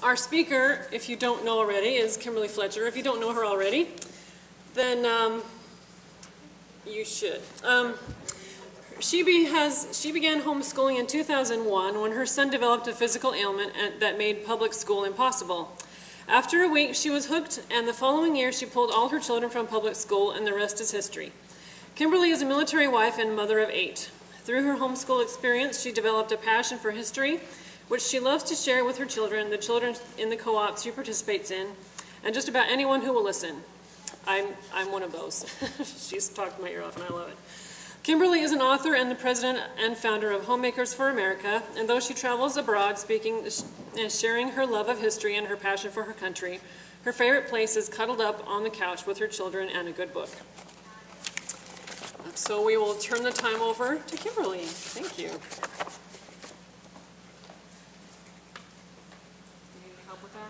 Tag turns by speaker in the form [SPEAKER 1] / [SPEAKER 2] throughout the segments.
[SPEAKER 1] Our speaker, if you don't know already, is Kimberly Fletcher. If you don't know her already, then you should. She began homeschooling in 2001 when her son developed a physical ailment that made public school impossible. After a week, she was hooked, and the following year she pulled all her children from public school, and the rest is history. Kimberly is a military wife and mother of 8. Through her homeschool experience, she developed a passion for history, which she loves to share with her children, the children in the co-ops she participates in, and just about anyone who will listen. I'm one of those. She's talked my ear off, and I love it. Kimberly is an author and the president and founder of Homemakers for America, and though she travels abroad speaking and sharing her love of history and her passion for her country, her favorite place is cuddled up on the couch with her children and a good book. So we will turn the time over to Kimberly. Thank you. Need help with that?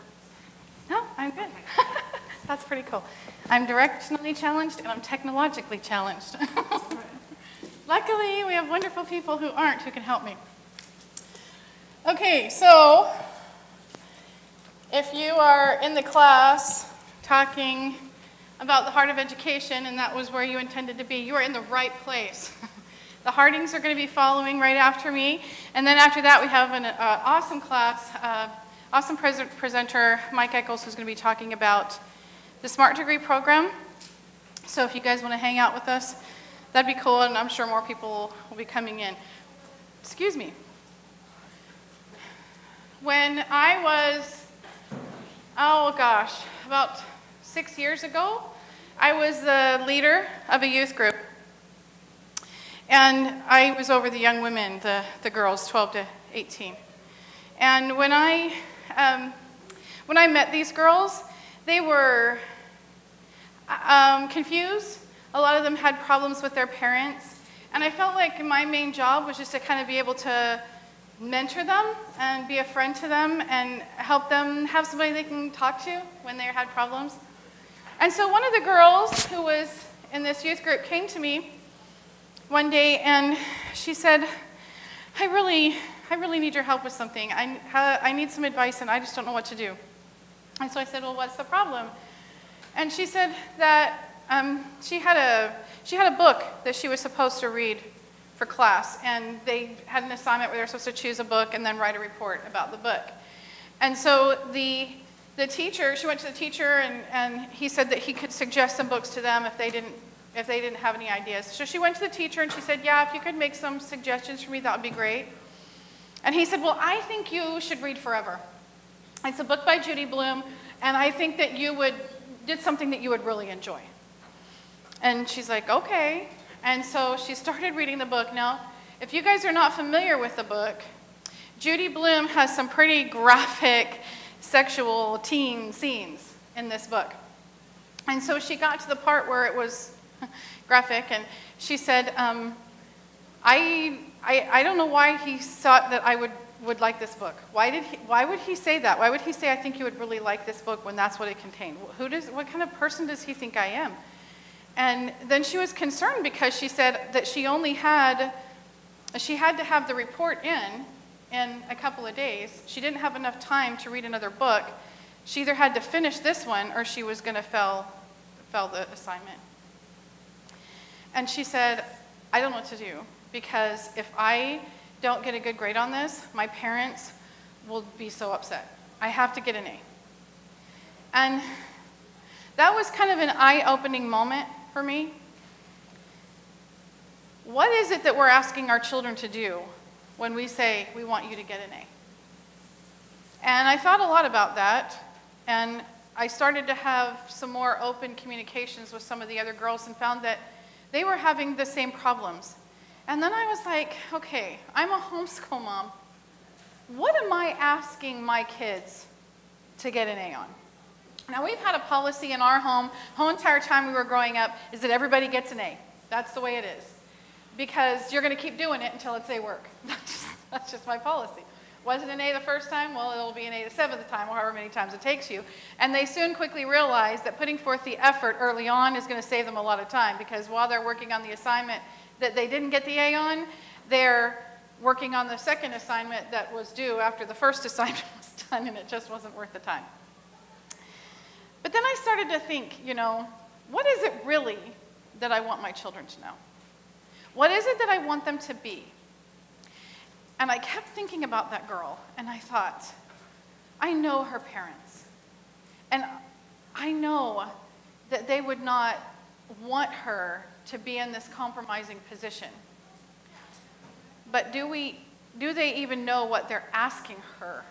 [SPEAKER 2] No, I'm good. That's pretty cool. I'm directionally challenged and I'm technologically challenged. Luckily, we have wonderful people who aren't who can help me. Okay, so if you are in the class talking about the heart of education and that was where you intended to be, you are in the right place. The Hardings are going to be following right after me, and then after that we have an awesome class, awesome presenter, Mike Eccles, who's going to be talking about the Smart Degree program. So if you guys want to hang out with us, that'd be cool, and I'm sure more people will be coming in. Excuse me. When I was, oh gosh, about 6 years ago, I was the leader of a youth group. And I was over the young women, the girls, 12 to 18. And when I met these girls, they were confused. A lot of them had problems with their parents. And I felt like my main job was just to kind of be able to mentor them and be a friend to them and help them have somebody they can talk to when they had problems. And so one of the girls who was in this youth group came to me one day and she said, I really need your help with something. I need some advice and I just don't know what to do. And so I said, well, what's the problem? And she said that she had a book that she was supposed to read for class, and they had an assignment where they were supposed to choose a book and then write a report about the book. And so the teacher, she went to the teacher, and he said that he could suggest some books to them if they didn't have any ideas. So she went to the teacher and she said, yeah, if you could make some suggestions for me, that would be great. And he said, well, I think you should read Forever. It's a book by Judy Blume, and I think that you did something that you would really enjoy. And she's like, okay. And so she started reading the book. Now, if you guys are not familiar with the book, Judy Blume has some pretty graphic sexual teen scenes in this book. And so she got to the part where it was graphic, and she said, I don't know why he thought that I would like this book. Why would he say that? Why would he say, I think you would really like this book when that's what it contained? What kind of person does he think I am? And then she was concerned because she said that she had to have the report in a couple of days. She didn't have enough time to read another book. She either had to finish this one or she was going to fail the assignment. And she said, I don't know what to do, because if I don't get a good grade on this, my parents will be so upset. I have to get an A. And that was kind of an eye-opening moment for me. What is it that we're asking our children to do when we say we want you to get an A? And I thought a lot about that, and I started to have some more open communications with some of the other girls and found that they were having the same problems. And then I was like, okay, I'm a homeschool mom. What am I asking my kids to get an A on? Now, we've had a policy in our home the whole entire time we were growing up is that everybody gets an A. That's the way it is. Because you're going to keep doing it until it's A work. That's just my policy. Wasn't an A the first time? Well, it'll be an A the 7th time, or however many times it takes you. And they soon quickly realize that putting forth the effort early on is going to save them a lot of time, because while they're working on the assignment that they didn't get the A on, they're working on the second assignment that was due after the first assignment was done, and it just wasn't worth the time. But then I started to think, you know, what is it really that I want my children to know? What is it that I want them to be? And I kept thinking about that girl, and I thought, I know her parents, and I know that they would not want her to be in this compromising position. But do they even know what they're asking her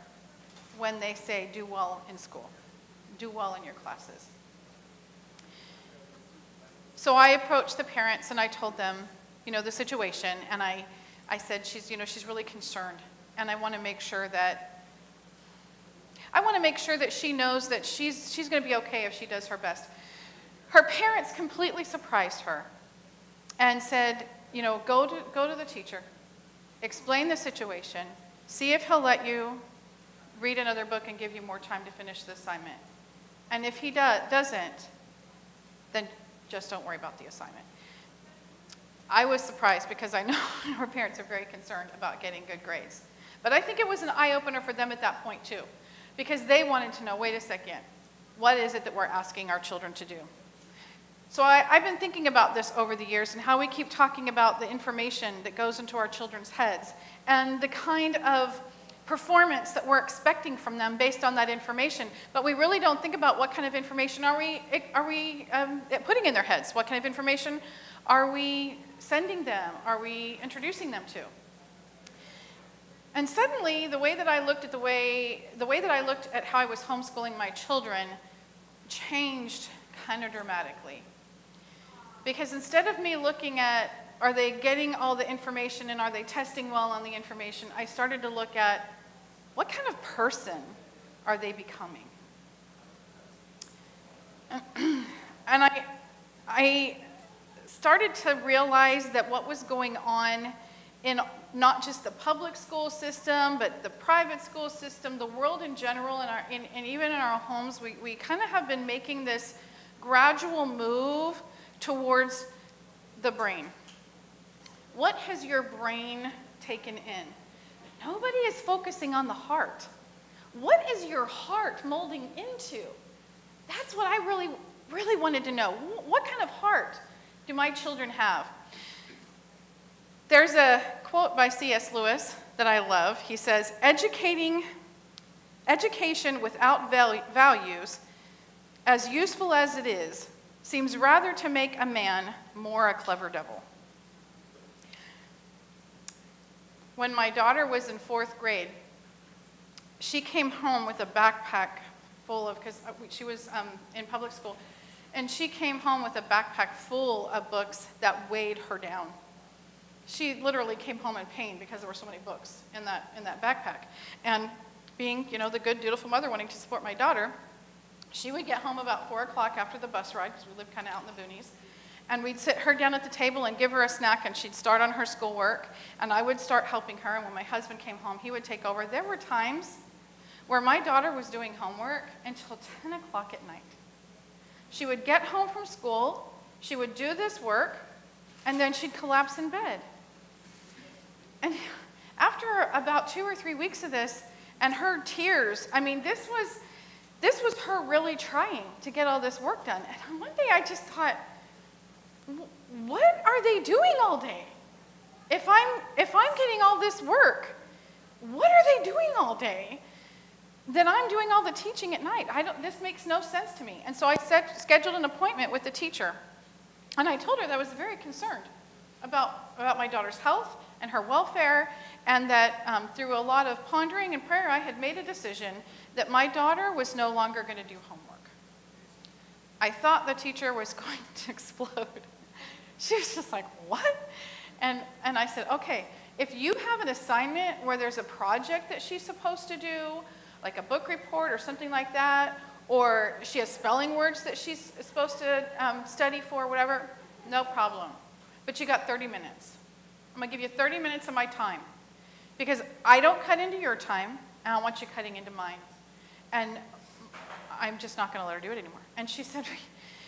[SPEAKER 2] when they say, do well in school, do well in your classes? So I approached the parents and I told them, you know, the situation, and I said, she's really concerned, and I want to make sure that she knows that she's going to be okay if she does her best. Her parents completely surprised her and said, you know, go to the teacher, explain the situation, see if he'll let you read another book and give you more time to finish the assignment. And if he doesn't, then just don't worry about the assignment. I was surprised because I know her parents are very concerned about getting good grades. But I think it was an eye-opener for them at that point too, because they wanted to know, wait a second, what is it that we're asking our children to do? So I've been thinking about this over the years and how we keep talking about the information that goes into our children's heads and the kind of performance that we're expecting from them based on that information. But we really don't think about what kind of information are we putting in their heads? What kind of information are we sending them? Are we introducing them to? And suddenly, the way that I looked at how I was homeschooling my children changed kind of dramatically. Because instead of me looking at, are they getting all the information and are they testing well on the information, I started to look at, what kind of person are they becoming? And I started to realize that what was going on in not just the public school system, but the private school system, the world in general, and even in our homes, we kind of have been making this gradual move towards the brain. What has your brain taken in? Nobody is focusing on the heart. What is your heart molding into? That's what I really, really wanted to know. What kind of heart do my children have? There's a quote by C.S. Lewis that I love. He says, education without values, as useful as it is, seems rather to make a man more a clever devil. When my daughter was in 4th grade, she came home with a backpack full of, because she was in public school, and she came home with a backpack full of books that weighed her down. She literally came home in pain because there were so many books in that backpack. And being, you know, the good, dutiful mother wanting to support my daughter, she would get home about 4 o'clock after the bus ride, because we lived kind of out in the boonies, and we'd sit her down at the table and give her a snack, and she'd start on her schoolwork, and I would start helping her, and when my husband came home, he would take over. There were times where my daughter was doing homework until 10 o'clock at night. She would get home from school, she would do this work, and then she'd collapse in bed. And after about 2 or 3 weeks of this, and her tears, I mean, this was her really trying to get all this work done. And one day I just thought, what are they doing all day? If I'm getting all this work, what are they doing all day that I'm doing all the teaching at night? This makes no sense to me. And so I scheduled an appointment with the teacher. And I told her that I was very concerned about my daughter's health and her welfare, and that through a lot of pondering and prayer, I had made a decision that my daughter was no longer going to do homework. I thought the teacher was going to explode. She was just like, what? And I said, okay, if you have an assignment where there's a project that she's supposed to do, like a book report or something like that, or she has spelling words that she's supposed to study for, whatever, no problem. But you got 30 minutes. I'm going to give you 30 minutes of my time, because I don't cut into your time, and I don't want you cutting into mine. And I'm just not going to let her do it anymore. And she said,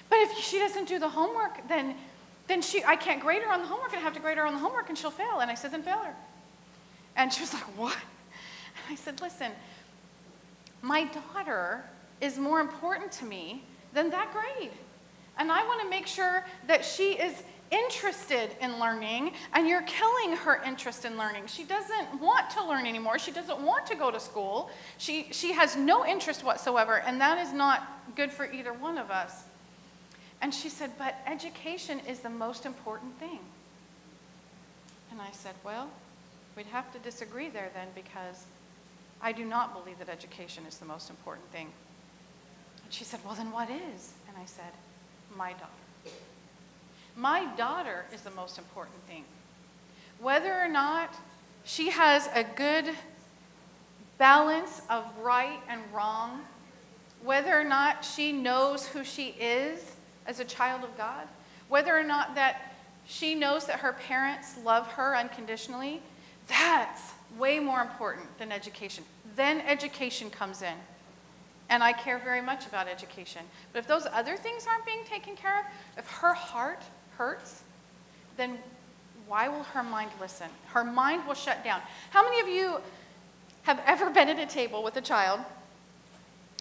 [SPEAKER 2] but if she doesn't do the homework, then I can't grade her on the homework, and I have to grade her on the homework, and she'll fail. And I said, then fail her. And she was like, what? And I said, listen, my daughter is more important to me than that grade. And I want to make sure that she is interested in learning, and you're killing her interest in learning. She doesn't want to learn anymore. She doesn't want to go to school. She has no interest whatsoever, and that is not good for either one of us. And she said, but education is the most important thing. And I said, well, we'd have to disagree there then, because I do not believe that education is the most important thing. And she said, well, then what is? And I said, my daughter. My daughter is the most important thing. Whether or not she has a good balance of right and wrong, whether or not she knows who she is as a child of God, whether or not that she knows that her parents love her unconditionally, that's way more important than education. Then education comes in. And I care very much about education. But if those other things aren't being taken care of, if her heart hurts, then why will her mind listen? Her mind will shut down. How many of you have ever been at a table with a child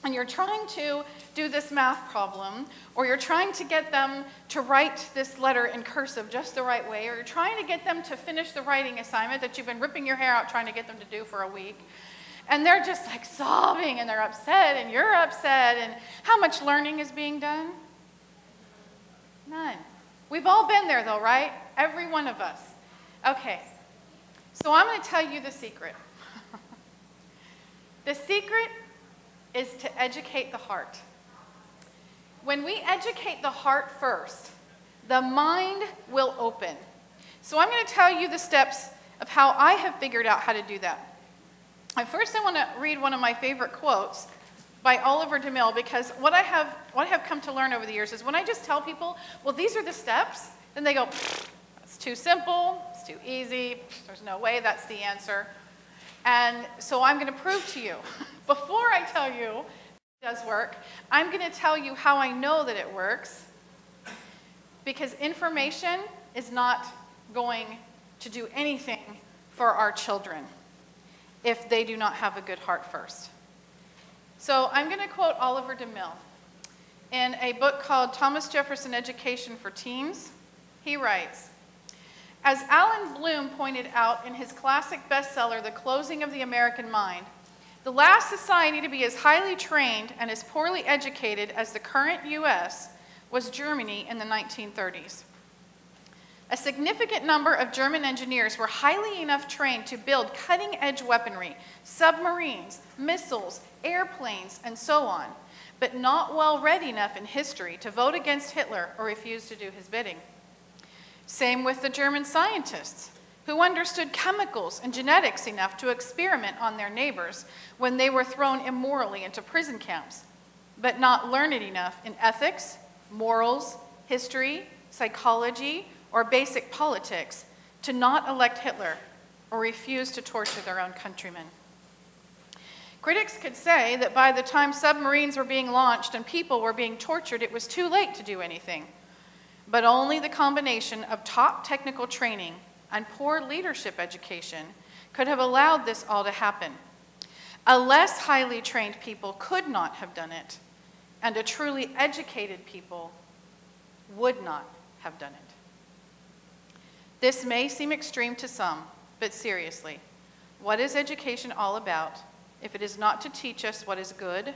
[SPEAKER 2] and you're trying to do this math problem, or you're trying to get them to write this letter in cursive just the right way, or you're trying to get them to finish the writing assignment that you've been ripping your hair out trying to get them to do for a week, and they're just like sobbing and they're upset and you're upset, and how much learning is being done? None. We've all been there though, right? Every one of us. Okay, so I'm going to tell you the secret. The secret is to educate the heart. When we educate the heart first, the mind will open. So I'm going to tell you the steps of how I have figured out how to do that. First, I want to read one of my favorite quotes by Oliver DeMille, because what I have come to learn over the years is when I just tell people, well, these are the steps, then they go, that's too simple, it's too easy, there's no way that's the answer. And so I'm going to prove to you, before I tell you it does work, I'm going to tell you how I know that it works, because information is not going to do anything for our children if they do not have a good heart first. So I'm going to quote Oliver DeMille. In a book called Thomas Jefferson Education for Teens, he writes, as Alan Bloom pointed out in his classic bestseller, The Closing of the American Mind, the last society to be as highly trained and as poorly educated as the current U.S. was Germany in the 1930s. A significant number of German engineers were highly enough trained to build cutting-edge weaponry, submarines, missiles, airplanes, and so on, but not well read enough in history to vote against Hitler or refuse to do his bidding. Same with the German scientists, who understood chemicals and genetics enough to experiment on their neighbors when they were thrown immorally into prison camps, but not learned enough in ethics, morals, history, psychology, or basic politics to not elect Hitler or refuse to torture their own countrymen. Critics could say that by the time submarines were being launched and people were being tortured, it was too late to do anything. But only the combination of top technical training and poor leadership education could have allowed this all to happen. A less highly trained people could not have done it, and a truly educated people would not have done it. This may seem extreme to some, but seriously, what is education all about if it is not to teach us what is good,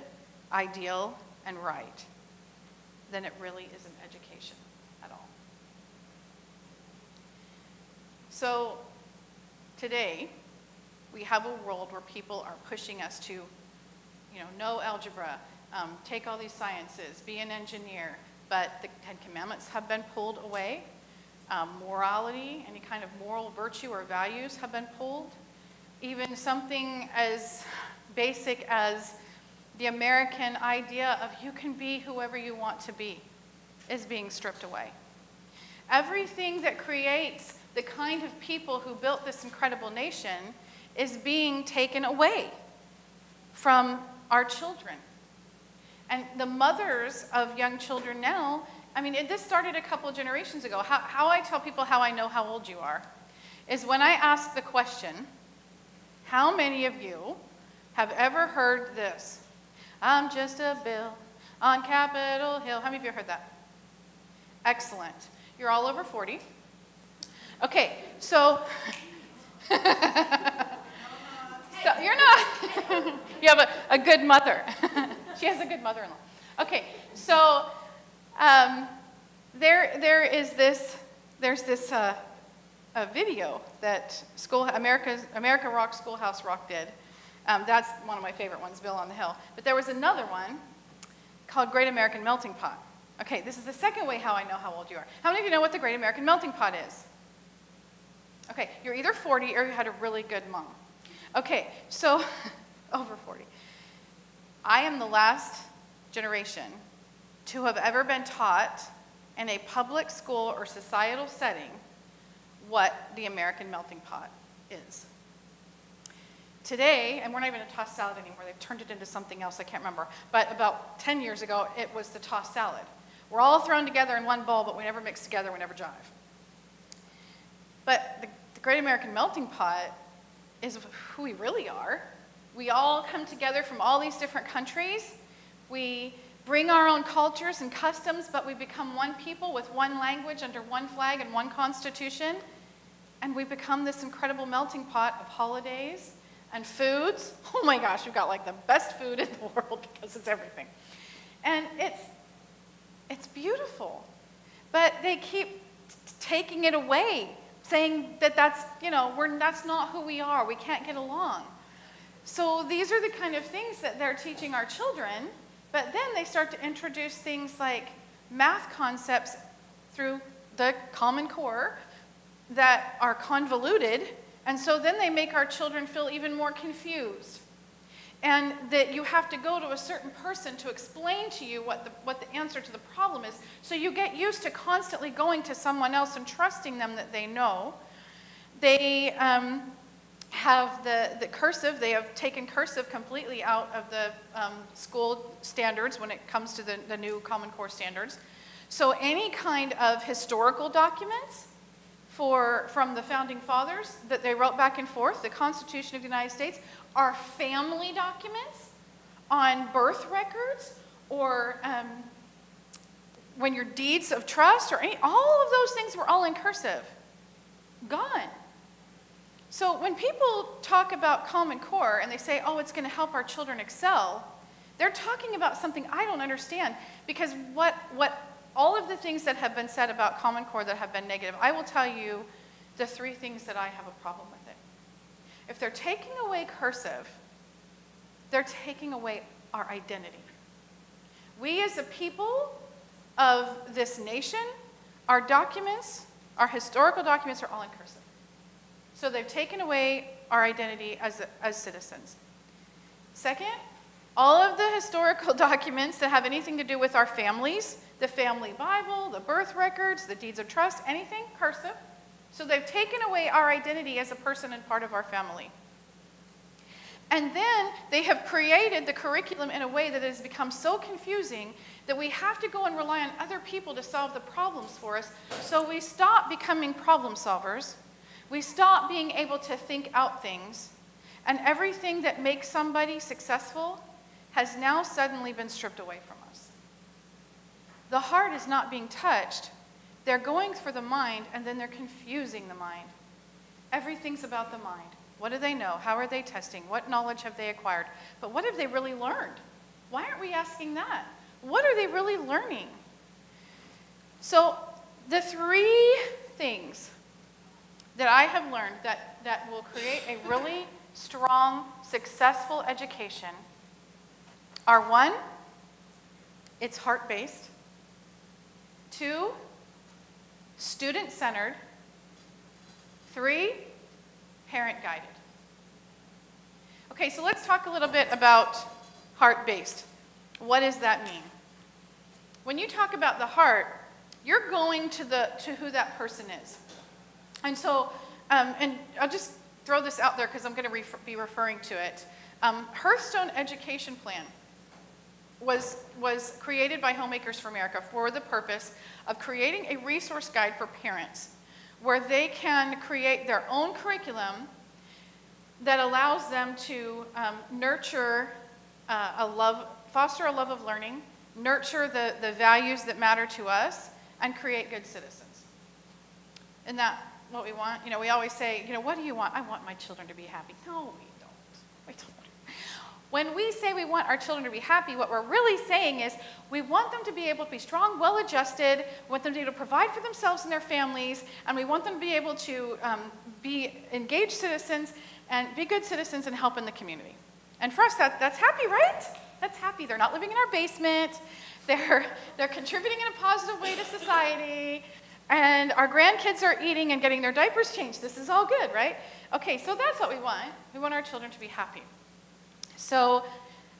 [SPEAKER 2] ideal, and right? Then it really isn't education at all. So today, we have a world where people are pushing us to, know algebra, take all these sciences, be an engineer, but the Ten Commandments have been pulled away. Morality, any kind of moral virtue or values have been pulled. Even something as basic as the American idea of you can be whoever you want to be is being stripped away. Everything that creates the kind of people who built this incredible nation is being taken away from our children. And the mothers of young children now, this started a couple generations ago. How I tell people how I know how old you are is when I ask the question, How many of you have ever heard this? I'm just a bill on Capitol Hill. How many of you have heard that? Excellent. You're all over 40. Okay, so, so you're not. You have a good mother. She has a good mother-in-law. Okay, so there's this a video that America Rock Schoolhouse Rock did. That's one of my favorite ones, Bill on the Hill. But there was another one called Great American Melting Pot. Okay, this is the second way how I know how old you are. How many of you know what the Great American Melting Pot is? Okay, you're either 40 or you had a really good mom. Okay, so over 40. I am the last generation to have ever been taught in a public school or societal setting what the American melting pot is. Today, and we're not even a tossed salad anymore, they've turned it into something else, I can't remember, but about 10 years ago, it was the tossed salad. We're all thrown together in one bowl, but we never mix together, we never jive. But the Great American Melting Pot is who we really are. We all come together from all these different countries. We bring our own cultures and customs, but we become one people with one language under one flag and one constitution. And we become this incredible melting pot of holidays and foods. Oh my gosh, we've got like the best food in the world because it's everything. And it's beautiful. But they keep taking it away, saying that that's not who we are. We can't get along. So these are the kind of things that they're teaching our children, but then they start to introduce things like math concepts through the Common Core that are convoluted, and so then they make our children feel even more confused. And that you have to go to a certain person to explain to you what the answer to the problem is. So you get used to constantly going to someone else and trusting them that they know. They have the cursive. They have taken cursive completely out of the school standards when it comes to the new Common Core standards. So any kind of historical documents from the Founding Fathers that they wrote back and forth, the Constitution of the United States, are family documents on birth records or when your deeds of trust or all of those things were all in cursive. Gone. So when people talk about Common Core and they say, oh, it's going to help our children excel, they're talking about something I don't understand, because what all of the things that have been said about Common Core that have been negative, I will tell you the 3 things that I have a problem with it. If they're taking away cursive, they're taking away our identity. We as a people of this nation, our documents, our historical documents are all in cursive. So they've taken away our identity as citizens. Second, all of the historical documents that have anything to do with our families, the family Bible, the birth records, the deeds of trust, anything, cursive. So they've taken away our identity as a person and part of our family. And then they have created the curriculum in a way that has become so confusing that we have to go and rely on other people to solve the problems for us. So we stop becoming problem solvers. We stop being able to think out things. And everything that makes somebody successful has now suddenly been stripped away from us. The heart is not being touched. They're going for the mind, and then they're confusing the mind. Everything's about the mind. What do they know? How are they testing? What knowledge have they acquired? But what have they really learned? Why aren't we asking that? What are they really learning? So the 3 things that I have learned that will create a really strong, successful education are: 1, it's heart-based. 2, student-centered. 3, parent-guided. Okay, so let's talk a little bit about heart-based. What does that mean? When you talk about the heart, you're going to who that person is. And so, and I'll just throw this out there because I'm going to be referring to it. Hearthstone Education Plan was created by Homemakers for America for the purpose of creating a resource guide for parents where they can create their own curriculum that allows them to nurture foster a love of learning, nurture the values that matter to us, and create good citizens. Isn't that what we want? You know, we always say, you know, what do you want? I want my children to be happy. No, we don't. We don't. When we say we want our children to be happy, what we're really saying is we want them to be able to be strong, well-adjusted, we want them to be able to provide for themselves and their families, and we want them to be able to be engaged citizens and be good citizens and help in the community. And for us, that's happy, right? That's happy. They're not living in our basement. They're contributing in a positive way to society. And our grandkids are eating and getting their diapers changed. This is all good, right? Okay, so that's what we want. We want our children to be happy. So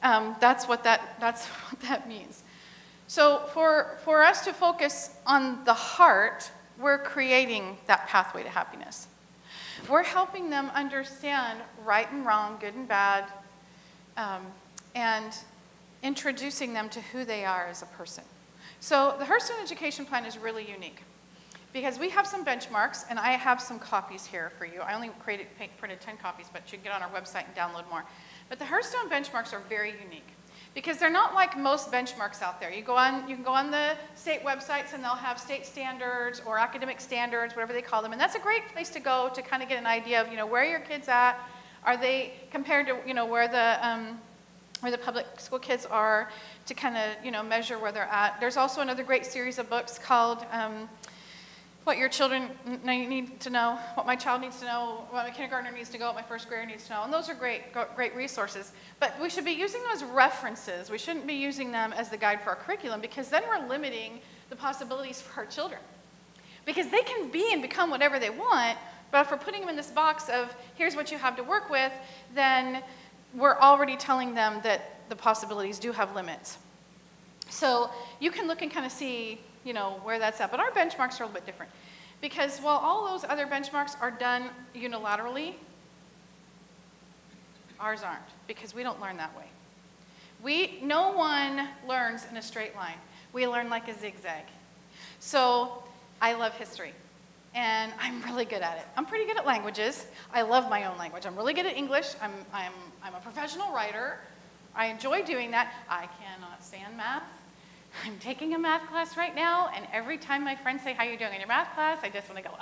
[SPEAKER 2] that's what that means. So for us to focus on the heart, we're creating that pathway to happiness. We're helping them understand right and wrong, good and bad, and introducing them to who they are as a person. So the Hearthstone Education Plan is really unique because we have some benchmarks, and I have some copies here for you. I only printed 10 copies, but you can get on our website and download more. But the Hearthstone benchmarks are very unique because they're not like most benchmarks out there. You can go on the state websites and they'll have state standards or academic standards, whatever they call them, and that's a great place to go to kind of get an idea of, you know, where your kids at. Are they compared to, you know, where the public school kids are, to kind of, you know, measure where they're at. There's also another great series of books called What Your Children Need to Know, What My Child Needs to Know, What My Kindergartner Needs to Go, What My First Grader Needs to Know. And those are great resources. But we should be using them as references. We shouldn't be using them as the guide for our curriculum, because then we're limiting the possibilities for our children. Because they can be and become whatever they want, but if we're putting them in this box of here's what you have to work with, then we're already telling them that the possibilities do have limits. So you can look and kind of see, you know, where that's at. But our benchmarks are a little bit different. Because while all those other benchmarks are done unilaterally, ours aren't, because we don't learn that way. No one learns in a straight line. We learn like a zigzag. So I love history, and I'm really good at it. I'm pretty good at languages. I love my own language. I'm really good at English. I'm a professional writer. I enjoy doing that. I cannot stand math. I'm taking a math class right now, and every time my friends say, how are you doing in your math class? I just want to go,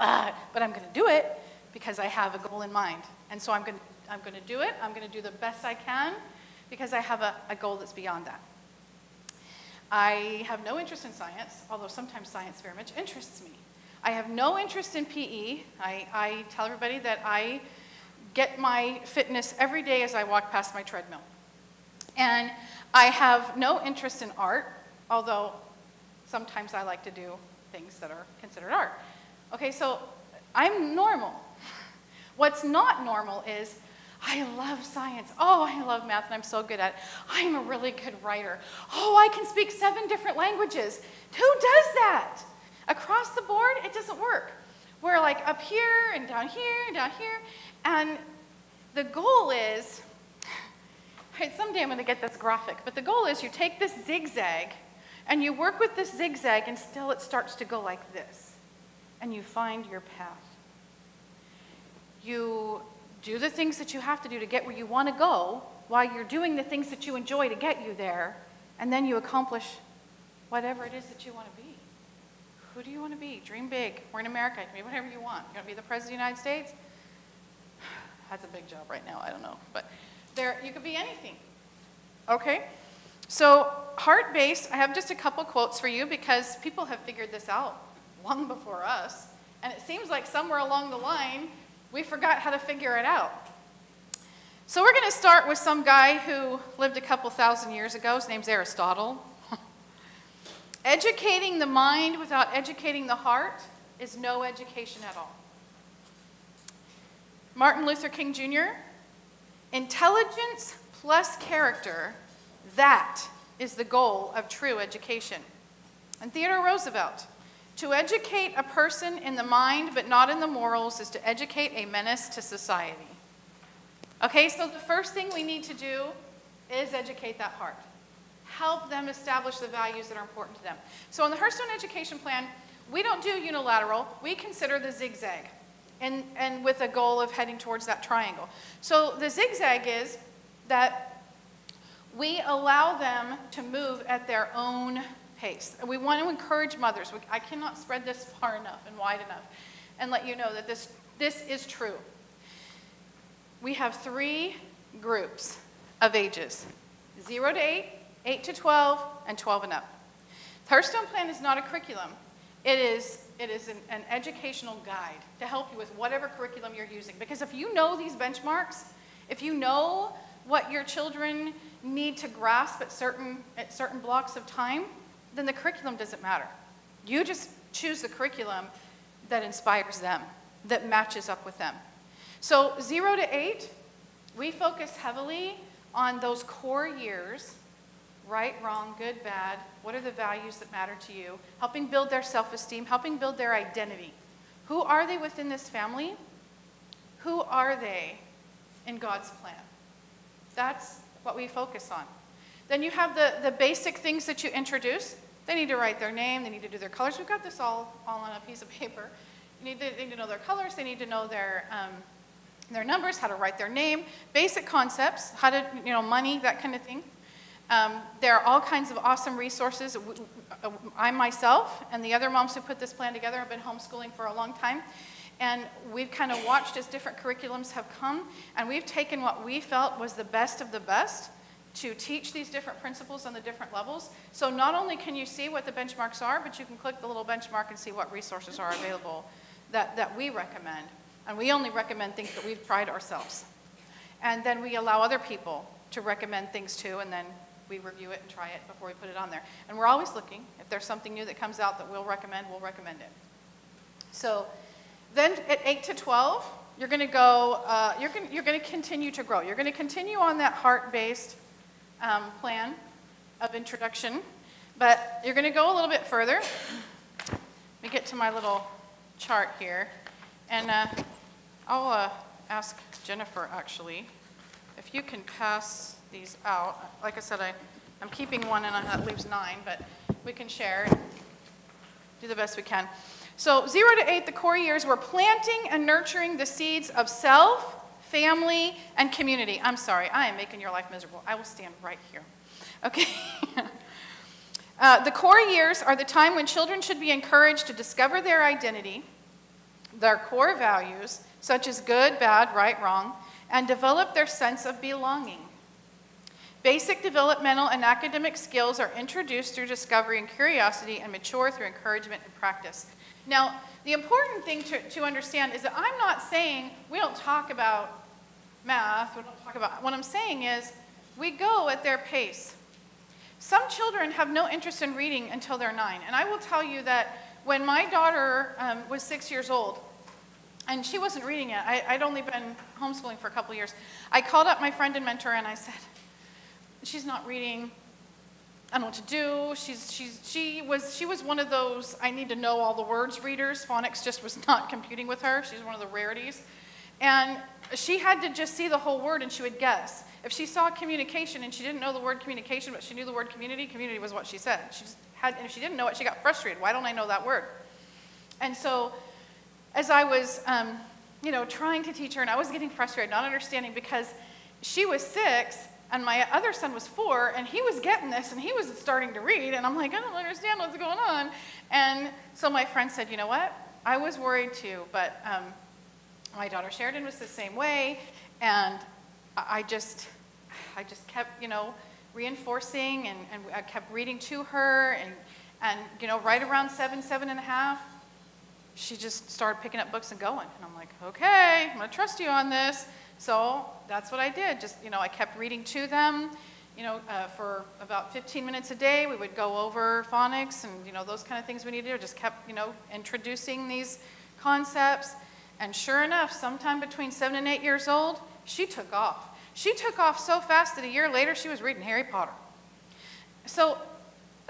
[SPEAKER 2] but I'm going to do it because I have a goal in mind. And so I'm going to do it. I'm going to do the best I can because I have a goal that's beyond that. I have no interest in science, although sometimes science very much interests me. I have no interest in PE. I tell everybody that I get my fitness every day as I walk past my treadmill. And I have no interest in art, although sometimes I like to do things that are considered art. Okay, so I'm normal. What's not normal is I love science. Oh, I love math, and I'm so good at it. I'm a really good writer. Oh, I can speak 7 different languages. Who does that? Across the board, it doesn't work. We're like up here and down here and down here. And the goal is, someday I'm going to get this graphic, but the goal is you take this zigzag and you work with this zigzag until it starts to go like this. And you find your path. You do the things that you have to do to get where you want to go while you're doing the things that you enjoy to get you there. And then you accomplish whatever it is that you want to be. Who do you want to be? Dream big. We're in America. You can be whatever you want. You want to be the President of the United States? That's a big job right now. I don't know. But you could be anything. Okay? So heart-based, I have just a couple quotes for you because people have figured this out long before us. And it seems like somewhere along the line, we forgot how to figure it out. So we're going to start with some guy who lived a couple thousand years ago. His name's Aristotle. Educating the mind without educating the heart is no education at all. Martin Luther King Jr., intelligence plus character, that is the goal of true education. And Theodore Roosevelt, to educate a person in the mind but not in the morals is to educate a menace to society. Okay, so the first thing we need to do is educate that heart. Help them establish the values that are important to them. So in the Hearthstone Education Plan, we don't do unilateral, we consider the zigzag. and with a goal of heading towards that triangle. So the zigzag is that we allow them to move at their own pace. We want to encourage mothers. I cannot spread this far enough and wide enough and let you know that this is true. We have 3 groups of ages: 0 to 8, 8 to 12, and 12 and up. The Hearthstone Plan is not a curriculum. It is an educational guide to help you with whatever curriculum you're using. Because if you know these benchmarks, if you know what your children need to grasp at certain blocks of time, then the curriculum doesn't matter. You just choose the curriculum that inspires them, that matches up with them. So 0 to 8, we focus heavily on those core years: right, wrong, good, bad. What are the values that matter to you? Helping build their self-esteem, helping build their identity. Who are they within this family? Who are they in God's plan? That's what we focus on. Then you have the basic things that you introduce. They need to write their name. They need to do their colors. We've got this all on a piece of paper. They need to know their colors. They need to know their numbers, how to write their name, basic concepts, how to, money, that kind of thing. There are all kinds of awesome resources. I myself and the other moms who put this plan together have been homeschooling for a long time. And we've kind of watched as different curriculums have come. And we've taken what we felt was the best of the best to teach these different principles on the different levels. So not only can you see what the benchmarks are, but you can click the little benchmark and see what resources are available that we recommend. And we only recommend things that we've tried ourselves. And then we allow other people to recommend things too, and then we review it and try it before we put it on there. And we're always looking. If there's something new that comes out that we'll recommend it. So then at 8 to 12, you're going to go, you're going to continue to grow. You're going to continue on that heart-based plan of introduction, but you're going to go a little bit further. Let me get to my little chart here, and I'll ask Jennifer, actually, if you can pass these out. Like I said, I'm keeping one, and that leaves 9, but we can share and do the best we can. So 0 to 8, the core years, we're planting and nurturing the seeds of self, family, and community. I'm sorry, I am making your life miserable. I will stand right here. Okay. The core years are the time when children should be encouraged to discover their identity, their core values, such as good, bad, right, wrong, and develop their sense of belonging. Basic developmental and academic skills are introduced through discovery and curiosity and mature through encouragement and practice. Now, the important thing to understand is that I'm not saying we don't talk about math, we don't talk about, what I'm saying is we go at their pace. Some children have no interest in reading until they're 9, and I will tell you that when my daughter was 6 years old, and she wasn't reading yet, I'd only been homeschooling for a couple years, I called up my friend and mentor and I said, she's not reading, I don't know what to do. She was one of those I need to know all the words readers. Phonics just was not computing with her. She's one of the rarities. And she had to just see the whole word and she would guess. If she saw communication and she didn't know the word communication, but she knew the word community, community was what she said. And if she didn't know it, she got frustrated. Why don't I know that word? And so as I was trying to teach her, and I was getting frustrated, not understanding, because she was 6, and my other son was 4, and he was getting this, and he was starting to read, and I'm like, I don't understand what's going on. And so my friend said, you know what? I was worried too, but my daughter Sheridan was the same way, and I just kept, reinforcing, and I kept reading to her, and right around 7, 7.5, she just started picking up books and going, and I'm like, okay, I'm gonna trust you on this. So that's what I did. Just, I kept reading to them, for about 15 minutes a day. We would go over phonics and, those kind of things we needed to do. Just kept, introducing these concepts. And sure enough, sometime between 7 and 8 years old, she took off. She took off so fast that a year later, she was reading Harry Potter. So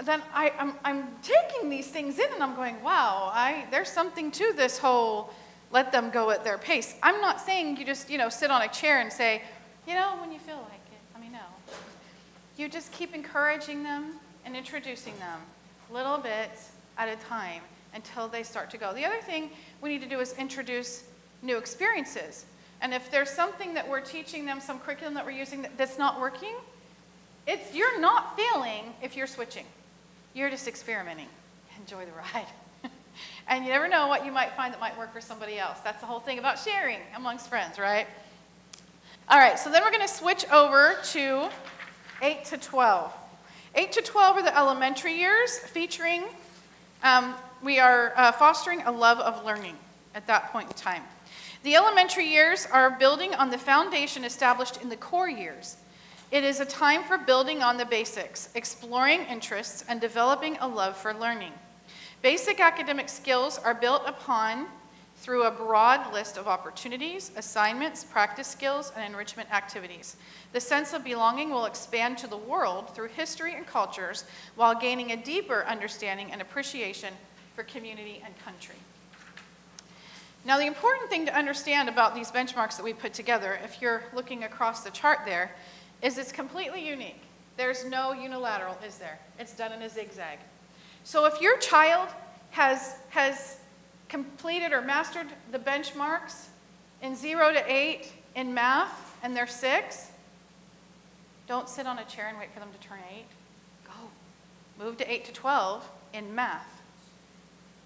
[SPEAKER 2] then I'm taking these things in and I'm going, wow, there's something to this whole let them go at their pace. I'm not saying you just, sit on a chair and say, when you feel like it, let me know. You just keep encouraging them and introducing them little bits at a time until they start to go. The other thing we need to do is introduce new experiences. And if there's something that we're teaching them, some curriculum that we're using that's not working, you're not failing if you're switching. You're just experimenting. Enjoy the ride. And you never know what you might find that might work for somebody else. That's the whole thing about sharing amongst friends, right? All right, so then we're going to switch over to 8 to 12. 8 to 12 are the elementary years, featuring, we are fostering a love of learning at that point in time. The elementary years are building on the foundation established in the core years. It is a time for building on the basics, exploring interests, and developing a love for learning. Basic academic skills are built upon through a broad list of opportunities, assignments, practice skills, and enrichment activities. The sense of belonging will expand to the world through history and cultures while gaining a deeper understanding and appreciation for community and country. Now, the important thing to understand about these benchmarks that we put together, if you're looking across the chart there, is it's completely unique. There's no unilateral, is there? It's done in a zigzag. So if your child has completed or mastered the benchmarks in 0 to 8 in math and they're 6, don't sit on a chair and wait for them to turn 8. Go. Move to 8 to 12 in math.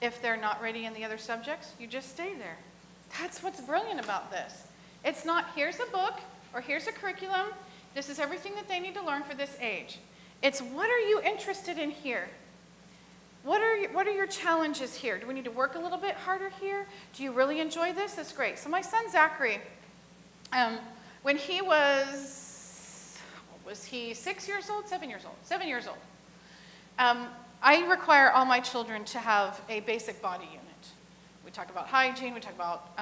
[SPEAKER 2] If they're not ready in the other subjects, you just stay there. That's what's brilliant about this. It's not, here's a book or here's a curriculum. This is everything that they need to learn for this age. It's what are you interested in here? What are your challenges here? Do we need to work a little bit harder here? Do you really enjoy this? That's great. So my son Zachary, when he was 6 years old, 7 years old? 7 years old. I require all my children to have a basic body unit. We talk about hygiene, we talk about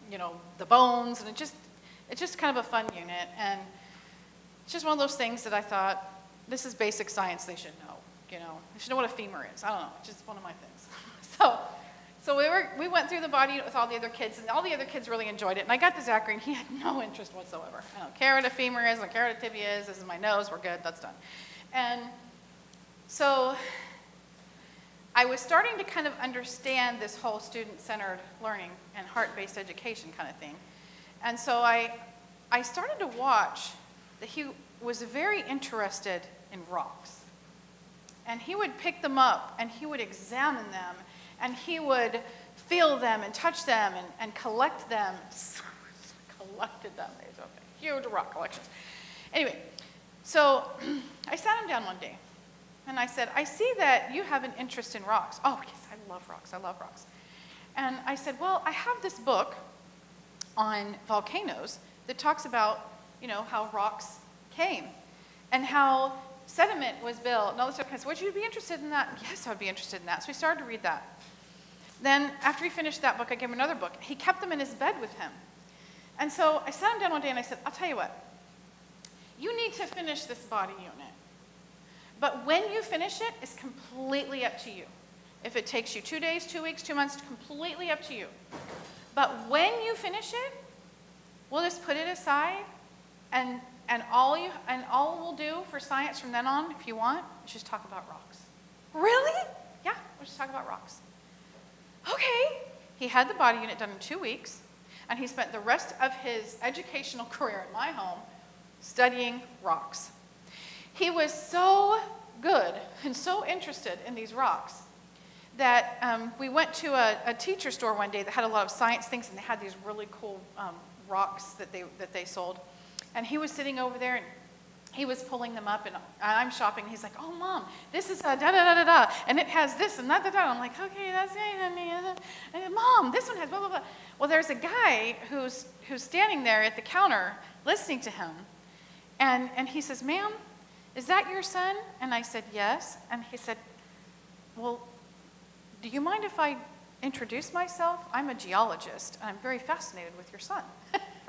[SPEAKER 2] the bones, and it's just kind of a fun unit. And it's just one of those things that I thought, this is basic science they should know. They should know what a femur is. I don't know, it's just one of my things. So we went through the body unit with all the other kids, and all the other kids really enjoyed it. And I got to Zachary, and he had no interest whatsoever. I don't care what a femur is, I don't care what a tibia is, this is my nose, we're good, that's done. And so I was starting to kind of understand this whole student-centered learning and heart-based education kind of thing. And so I started to watch that he was very interested in rocks. And he would pick them up, and he would examine them, and he would feel them and touch them and collect them. Collected them. These are huge rock collections. Anyway, so I sat him down one day, and I said, I see that you have an interest in rocks. Oh, yes, I love rocks. I love rocks. And I said, well, I have this book on volcanoes that talks about, how rocks came and how sediment was built and all this stuff. I said, would you be interested in that? Yes, I would be interested in that. So we started to read that. Then after he finished that book, I gave him another book. He kept them in his bed with him. And so I sat him down one day and I said, I'll tell you what. You need to finish this body unit. But when you finish it, it's completely up to you. If it takes you 2 days, 2 weeks, 2 months, it's completely up to you. But when you finish it, we'll just put it aside, and all we'll do for science from then on, if you want, is just talk about rocks. Really? Yeah, we'll just talk about rocks. Okay. He had the body unit done in 2 weeks, and he spent the rest of his educational career in my home studying rocks. He was so good and so interested in these rocks that we went to a teacher store one day that had a lot of science things, and they had these really cool rocks that they sold. And he was sitting over there, and he was pulling them up, and I'm shopping. He's like, oh, Mom, this is da-da-da-da-da, and it has this and that-da-da. I'm like, okay, that's it. And Mom, this one has blah, blah, blah. Well, there's a guy who's standing there at the counter listening to him, and he says, ma'am, is that your son? And I said, yes. And he said, well, do you mind if I introduce myself? I'm a geologist, and I'm very fascinated with your son.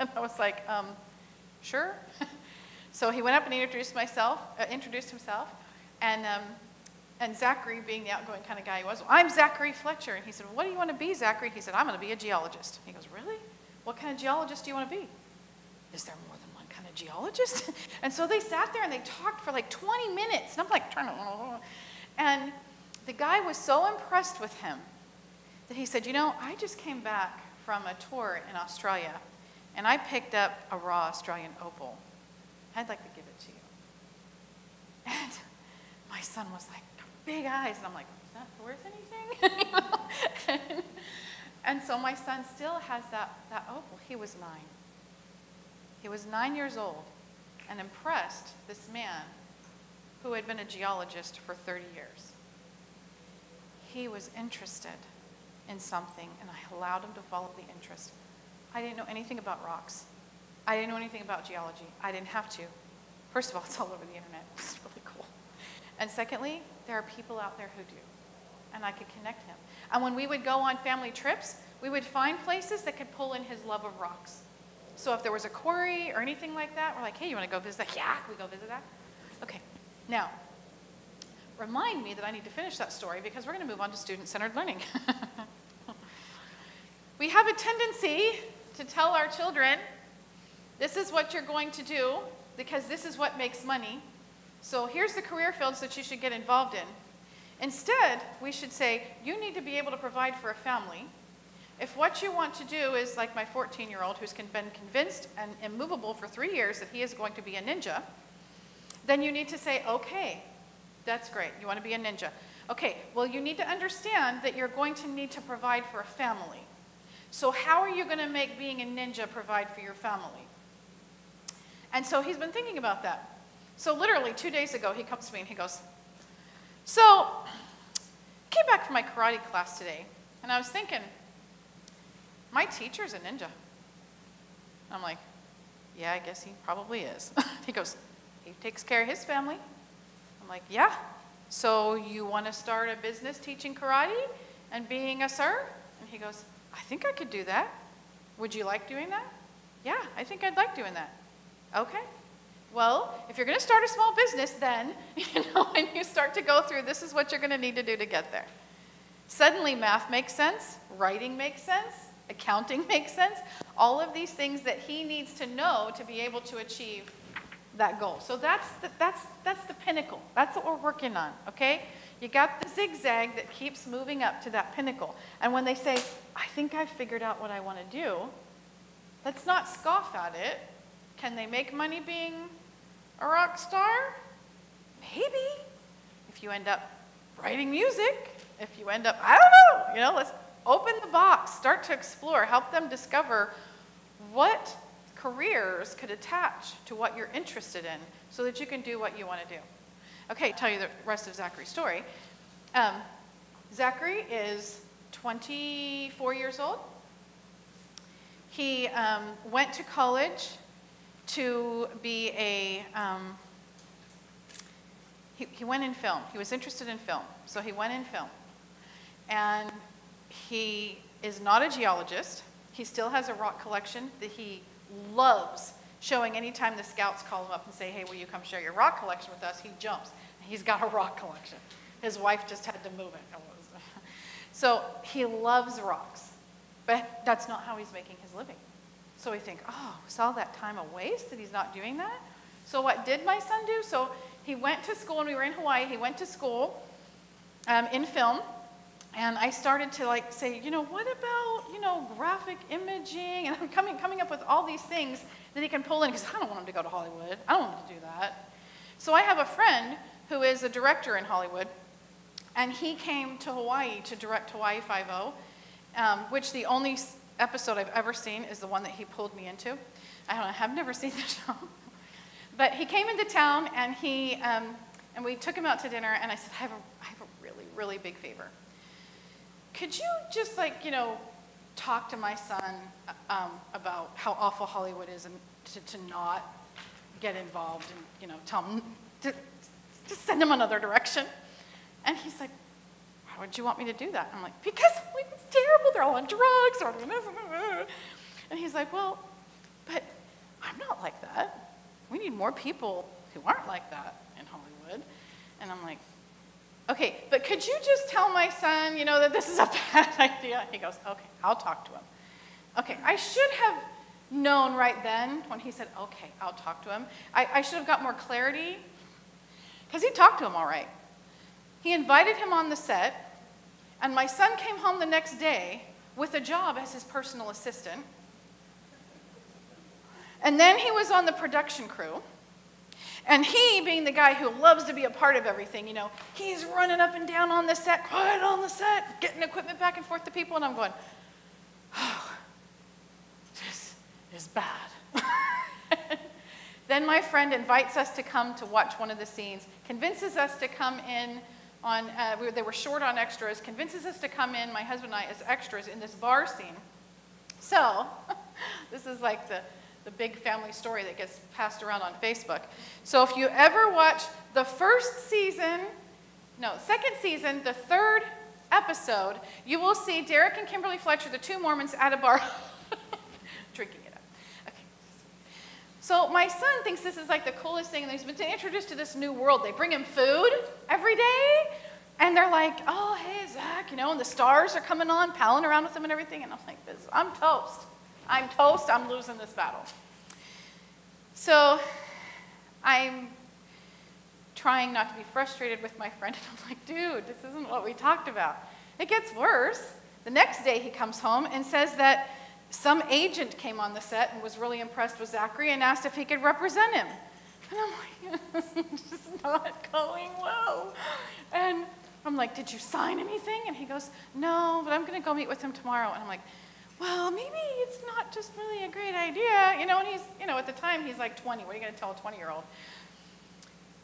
[SPEAKER 2] And I was like, sure. So he went up and introduced himself, and Zachary, being the outgoing kind of guy he was, I'm Zachary Fletcher. And he said, well, what do you want to be, Zachary? He said, I'm going to be a geologist. He goes, really? What kind of geologist do you want to be? Is there more than one kind of geologist? And so they sat there and they talked for like 20 minutes. And I'm like trying to, and the guy was so impressed with him that he said, I just came back from a tour in Australia, and I picked up a raw Australian opal. I'd like to give it to you. And my son was like, big eyes, and I'm like, is that worth anything? And so my son still has that opal. He was 9. He was 9 years old and impressed this man who had been a geologist for 30 years. He was interested in something, and I allowed him to follow the interest. I didn't know anything about rocks. I didn't know anything about geology. I didn't have to. First of all, it's all over the internet. It's really cool. And secondly, there are people out there who do, and I could connect him. And when we would go on family trips, we would find places that could pull in his love of rocks. So if there was a quarry or anything like that, we're like, hey, you want to go visit that? Yeah, we go visit that. Okay, now, remind me that I need to finish that story because we're going to move on to student-centered learning. We have a tendency to tell our children, this is what you're going to do because this is what makes money. So here's the career fields that you should get involved in. Instead, we should say, you need to be able to provide for a family. If what you want to do is like my 14-year-old who's been convinced and immovable for 3 years that he is going to be a ninja, then you need to say, okay, that's great. You want to be a ninja. Okay, well, you need to understand that you're going to need to provide for a family. So how are you going to make being a ninja provide for your family? And so he's been thinking about that. So literally 2 days ago, he comes to me and he goes, so I came back from my karate class today, and I was thinking, my teacher's a ninja. I'm like, yeah, I guess he probably is. He goes, he takes care of his family. I'm like, yeah. So you want to start a business teaching karate and being a sir? And he goes, I think I could do that. Would you like doing that? Yeah, I think I'd like doing that. Okay. Well, if you're going to start a small business, then, when you start to go through, this is what you're going to need to do to get there. Suddenly, math makes sense, writing makes sense, accounting makes sense, all of these things that he needs to know to be able to achieve that goal. So that's the pinnacle. That's what we're working on, okay? You got the zigzag that keeps moving up to that pinnacle. And when they say, I think I've figured out what I want to do, let's not scoff at it. Can they make money being a rock star? Maybe. If you end up writing music, if you end up, I don't know, let's open the box, start to explore, help them discover what careers could attach to what you're interested in so that you can do what you want to do. Okay, I'll tell you the rest of Zachary's story. Zachary is 24 years old. He went to college to be a, he went in film. He was interested in film, so he went in film. And he is not a geologist. He still has a rock collection that he loves showing anytime the scouts call him up and say, hey, will you come share your rock collection with us? He jumps. He's got a rock collection. His wife just had to move it. So he loves rocks, but that's not how he's making his living. So we think, oh, is all that time a waste that he's not doing that? So what did my son do? So he went to school, and we were in Hawaii. He went to school in film, and I started to say, what about, graphic imaging? And I'm coming up with all these things that he can pull in, because I don't want him to go to Hollywood. I don't want him to do that. So I have a friend who is a director in Hollywood, and he came to Hawaii to direct Hawaii Five-0, which the only episode I've ever seen is the one that he pulled me into. I've never seen the show. But he came into town, and and we took him out to dinner, and I said, I have a really, really big favor. Could you just talk to my son about how awful Hollywood is, and to not get involved, and tell him to send him another direction? And he's like, why would you want me to do that? I'm like, because it's terrible. They're all on drugs. And he's like, well, but I'm not like that. We need more people who aren't like that in Hollywood. And I'm like, okay, but could you just tell my son, that this is a bad idea? He goes, okay, I'll talk to him. Okay, I should have known right then when he said, okay, I'll talk to him. I should have got more clarity, because he talked to him all right. He invited him on the set, and my son came home the next day with a job as his personal assistant. And then he was on the production crew. And he, being the guy who loves to be a part of everything, you know, he's running up and down on the set, quiet on the set, getting equipment back and forth to people, and I'm going, oh, this is bad. Then my friend invites us to come to watch one of the scenes, convinces us to come in on, they were short on extras, convinces us to come in, my husband and I, as extras in this bar scene. So, this is like the big family story that gets passed around on Facebook. So if you ever watch the second season, the third episode, you will see Derek and Kimberly Fletcher, the two Mormons, at a bar drinking it up. Okay. So my son thinks this is like the coolest thing, and he's been introduced to this new world. They bring him food every day, and they're like, oh, hey, Zach, you know, and the stars are coming on, palling around with them and everything, and I'm like, I'm toast. I'm toast, I'm losing this battle. So I'm trying not to be frustrated with my friend, and I'm like, dude, this isn't what we talked about. It gets worse. The next day he comes home and says that some agent came on the set and was really impressed with Zachary and asked if he could represent him. And I'm like, this is not going well. And I'm like, did you sign anything? And he goes, no, but I'm going to go meet with him tomorrow. And I'm like, well, maybe it's not just really a great idea. You know, and he's, you know, at the time he's like 20. What are you going to tell a 20-year-old?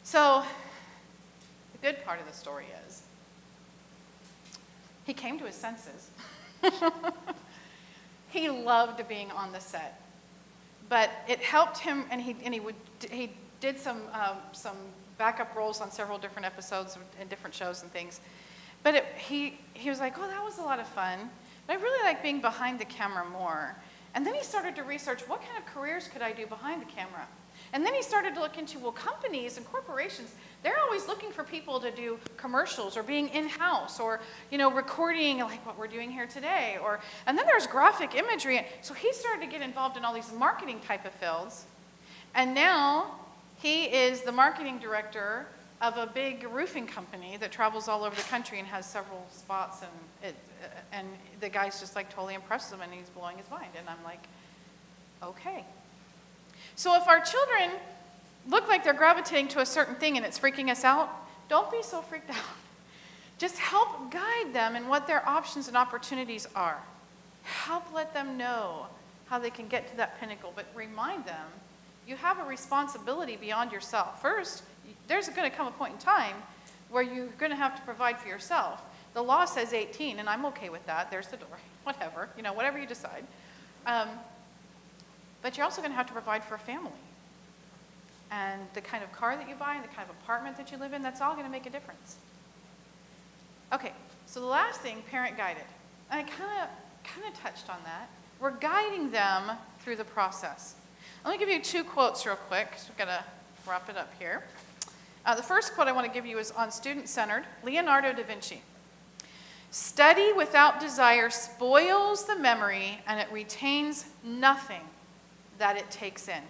[SPEAKER 2] So the good part of the story is he came to his senses. He loved being on the set. But it helped him, and he did some backup roles on several different episodes and different shows and things. But he was like, oh, that was a lot of fun. But I really like being behind the camera more. And then he started to research, what kind of careers could I do behind the camera? And then he started to look into, well, companies and corporations, they're always looking for people to do commercials or being in-house or, you know, recording like what we're doing here today. And then there's graphic imagery. So he started to get involved in all these marketing type of fields. And now he is the marketing director of a big roofing company that travels all over the country and has several spots, and the guy's just like totally impressed him, and he's blowing his mind, and I'm like, okay. So if our children look like they're gravitating to a certain thing and it's freaking us out, don't be so freaked out. Just help guide them in what their options and opportunities are. Help let them know how they can get to that pinnacle, but remind them you have a responsibility beyond yourself. First, there's going to come a point in time where you're going to have to provide for yourself. The law says 18, and I'm okay with that. There's the door. Whatever, you know, whatever you decide. But you're also going to have to provide for a family. And the kind of car that you buy and the kind of apartment that you live in, that's all going to make a difference. Okay, so the last thing, parent guided. And I kind of touched on that. We're guiding them through the process. Let me give you two quotes real quick, because we've got to wrap it up here. The first quote I want to give you is on student-centered, Leonardo da Vinci. Study without desire spoils the memory, and it retains nothing that it takes in.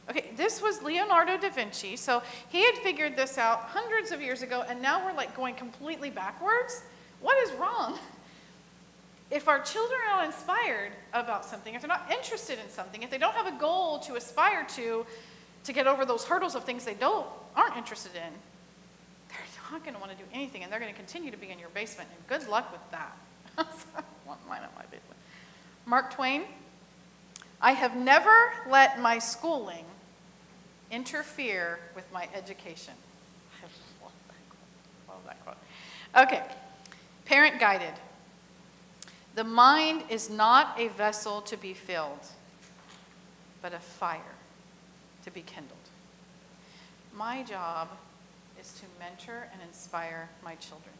[SPEAKER 2] Okay, this was Leonardo da Vinci, so he had figured this out hundreds of years ago, and now we're like going completely backwards. What is wrong? If our children are not inspired about something, if they're not interested in something, if they don't have a goal to aspire to get over those hurdles of things they aren't interested in, they're not going to want to do anything, and they're going to continue to be in your basement, and good luck with that. I want mine in my basement. Mark Twain, I have never let my schooling interfere with my education. I love that quote. Okay, parent guided. The mind is not a vessel to be filled, but a fire to be kindled. My job is to mentor and inspire my children.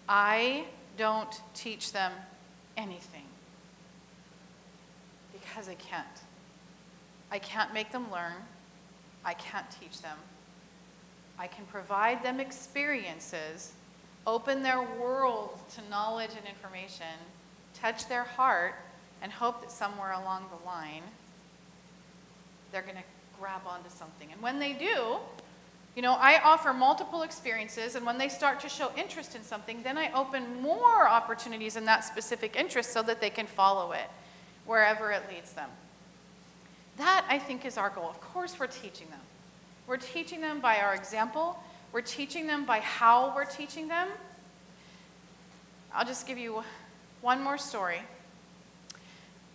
[SPEAKER 2] I don't teach them anything because I can't. I can't make them learn. I can't teach them. I can provide them experiences, open their world to knowledge and information, touch their heart, and hope that somewhere along the line, they're going to grab onto something. And when they do, You know, I offer multiple experiences, and when they start to show interest in something, then I open more opportunities in that specific interest so that they can follow it wherever it leads them. That, I think, is our goal. Of course, we're teaching them. We're teaching them by our example. We're teaching them by how we're teaching them. I'll just give you one more story.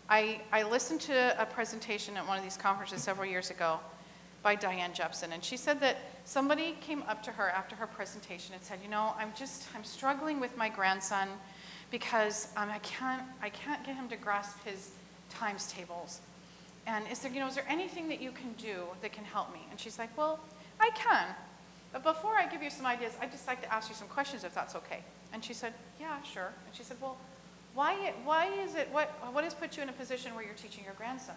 [SPEAKER 2] I listened to a presentation at one of these conferences several years ago by Diane Jepson, and she said that somebody came up to her after her presentation and said, you know, I'm struggling with my grandson because I can't get him to grasp his times tables. And is there anything that you can do that can help me? And she's like, well, I can. But before I give you some ideas, I'd just like to ask you some questions if that's okay. And she said, yeah, sure. And she said, well, what has put you in a position where you're teaching your grandson?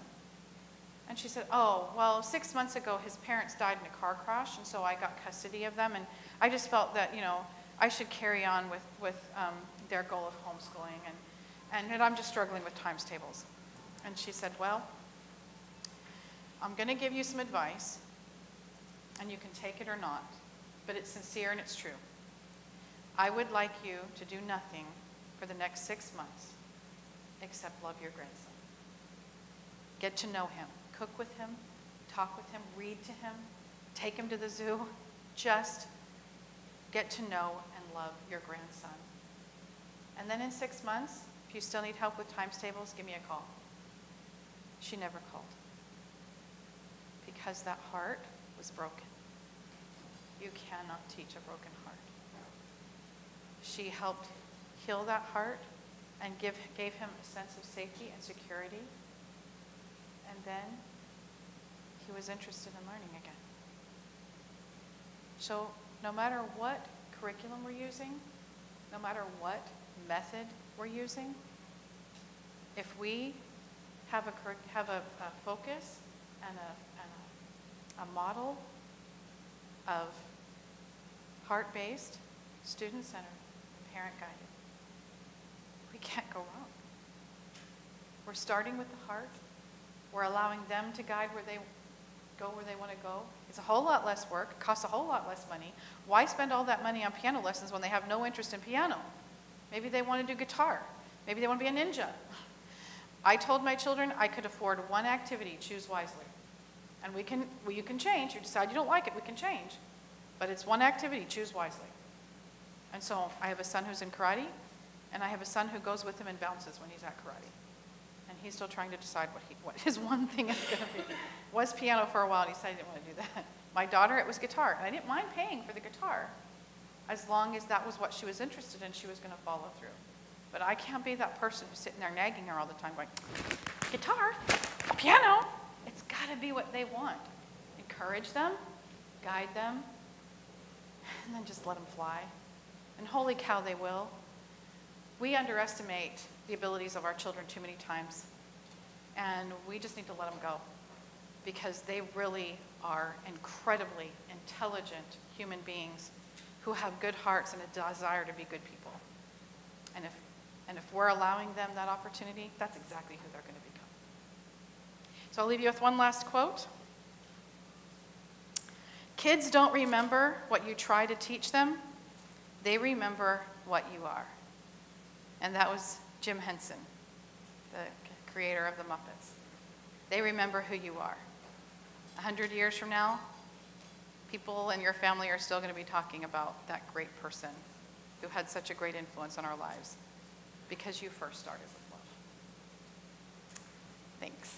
[SPEAKER 2] And she said, oh, well, 6 months ago, his parents died in a car crash, and so I got custody of them, and I just felt that, I should carry on with their goal of homeschooling, and I'm just struggling with times tables. And she said, well, I'm going to give you some advice, and you can take it or not, but it's sincere and it's true. I would like you to do nothing for the next 6 months except love your grandson. Get to know him. Cook with him, talk with him, read to him, take him to the zoo. Just get to know and love your grandson. And then in 6 months, if you still need help with times tables, give me a call. She never called because that heart was broken. You cannot teach a broken heart. She helped heal that heart and gave him a sense of safety and security. And then he was interested in learning again. So no matter what curriculum we're using, no matter what method we're using, if we have a focus and a model of heart-based, student-centered, parent-guided, we can't go wrong. We're starting with the heart. We're allowing them to guide where they want to go. It's a whole lot less work. It costs a whole lot less money. Why spend all that money on piano lessons when they have no interest in piano? Maybe they want to do guitar. Maybe they want to be a ninja. I told my children I could afford one activity, choose wisely. And you can change. You decide you don't like it, we can change. But it's one activity, choose wisely. And so I have a son who's in karate, and I have a son who goes with him and bounces when he's at karate. And he's still trying to decide what his one thing is going to be. Was piano for a while, and he decided he didn't want to do that. My daughter, it was guitar. And I didn't mind paying for the guitar as long as that was what she was interested in, she was going to follow through. But I can't be that person who's sitting there nagging her all the time going, guitar, piano, it's got to be what they want. Encourage them, guide them, and then just let them fly. And holy cow, they will. We underestimate the abilities of our children too many times, and we just need to let them go because they really are incredibly intelligent human beings who have good hearts and a desire to be good people. And if we're allowing them that opportunity, that's exactly who they're going to become. So I'll leave you with one last quote. Kids don't remember what you try to teach them. They remember what you are. And that was Jim Henson, the creator of the Muppets. They remember who you are. 100 years from now, people in your family are still going to be talking about that great person who had such a great influence on our lives because you first started with love. Thanks.